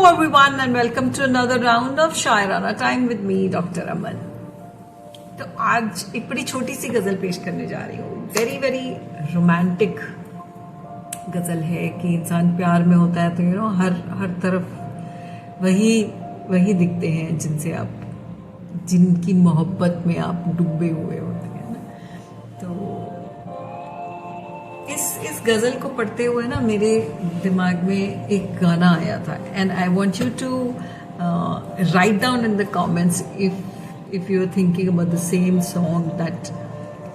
everyone and welcome to another round of Shairana Time with me, Dr. Aman. तो आज एक बड़ी छोटी सी गजल पेश करने जा रही हूँ. वेरी वेरी रोमांटिक गजल है कि इंसान प्यार में होता है तो हर तरफ वही दिखते हैं जिनकी मोहब्बत में आप डूबे हुए होते हैं ना. तो इस गजल को पढ़ते हुए ना मेरे दिमाग में एक गाना आया था and I want you to write down in the comments if you're thinking about the same song that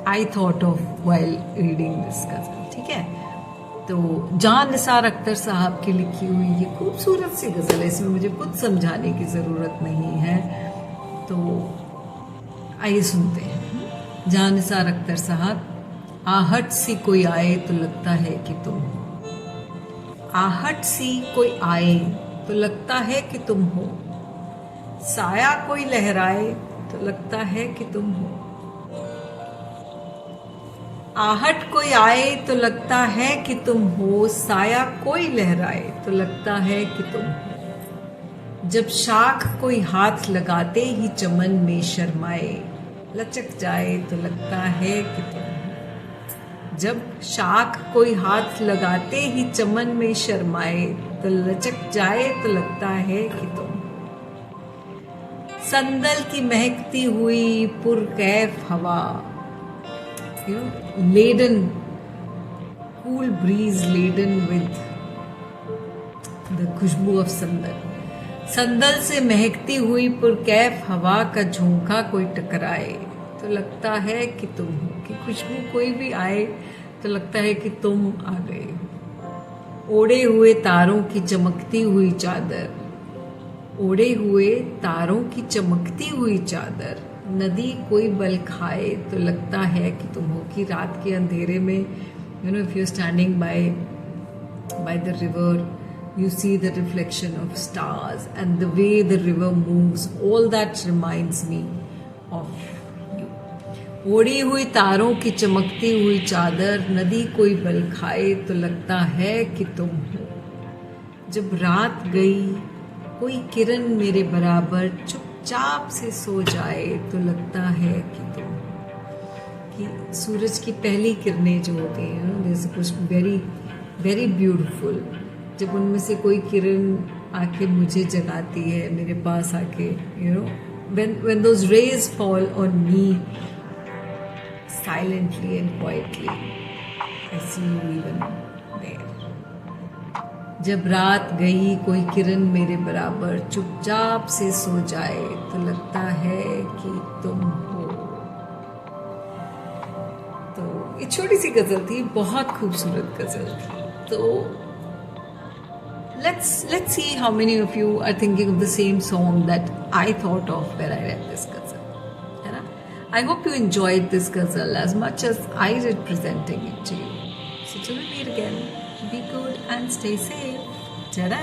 I thought of while reading this ghazal. ठीक है, तो जान निसार अख्तर साहब की लिखी हुई ये खूबसूरत सी गजल है. इसमें मुझे कुछ समझाने की ज़रूरत नहीं है, तो आइए सुनते हैं. जान निसार अख्तर साहब. आहट सी कोई आए तो लगता है कि तुम हो. आहट सी कोई आए तो लगता है कि तुम हो. साया कोई लहराए तो लगता है कि तुम हो. आहट कोई आए तो लगता है कि तुम हो. साया कोई लहराए तो लगता है कि तुम हो. जब शाख कोई हाथ लगाते ही चमन में शर्माए लचक जाए तो लगता है कि तुम हो. जब शाख कोई हाथ लगाते ही चमन में शर्माए तो लचक जाए तो लगता है कि तुम. संदल की महकती हुई पुरकैफ हवा, laden, cool breeze laden with the खुशबू ऑफ संदल. संदल से महकती हुई पुरकैफ हवा का झोंका कोई टकराए तो लगता है कि तुम हो. कि खुशबू कोई भी आए तो लगता है कि तुम आ गए हो. ओढ़े हुए तारों की चमकती हुई चादर, ओढ़े हुए तारों की चमकती हुई चादर. नदी कोई बल खाए तो लगता है कि तुम हो. कि रात के अंधेरे में if you standing by the river you see the reflection of stars and the way the river moves, all that reminds me of you. ओढ़ी हुई तारों की चमकती हुई चादर, नदी कोई बल खाए तो लगता है कि तुम हो. जब रात गई कोई किरण मेरे बराबर चुपचाप से सो जाए तो लगता है कि तुम. कि सूरज की पहली किरणें जो होती हैं जैसे कुछ वेरी वेरी ब्यूटीफुल, जब उनमें से कोई किरण आके मुझे जगाती है मेरे पास आके, when those rays fall on me silently and quietly, I see you even there. जब रात गई कोई किरण मेरे बराबर चुपचाप से सो जाए तो लगता है कि तुम हो. तो ये छोटी सी गजल थी, बहुत खूबसूरत गजल थी. तो let's see how many of you are thinking of the same song that I thought of when I read this ghazal. है ना? I hope you enjoyed this ghazal as much as I did presenting it to you. So till we meet again, be good and stay safe. Ta-da!